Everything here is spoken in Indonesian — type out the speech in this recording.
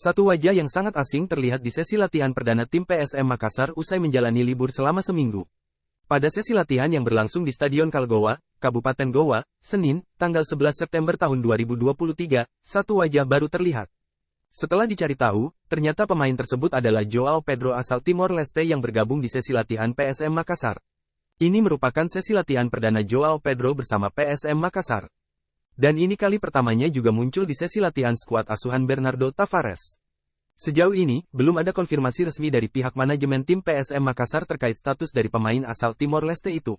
Satu wajah yang sangat asing terlihat di sesi latihan perdana tim PSM Makassar usai menjalani libur selama seminggu. Pada sesi latihan yang berlangsung di Stadion Kalgowa, Kabupaten Goa, Senin, tanggal 11 September tahun 2023, satu wajah baru terlihat. Setelah dicari tahu, ternyata pemain tersebut adalah Joao Pedro asal Timor Leste yang bergabung di sesi latihan PSM Makassar. Ini merupakan sesi latihan perdana Joao Pedro bersama PSM Makassar. Dan ini kali pertamanya juga muncul di sesi latihan skuad asuhan Bernardo Tavares. Sejauh ini, belum ada konfirmasi resmi dari pihak manajemen tim PSM Makassar terkait status dari pemain asal Timor Leste itu.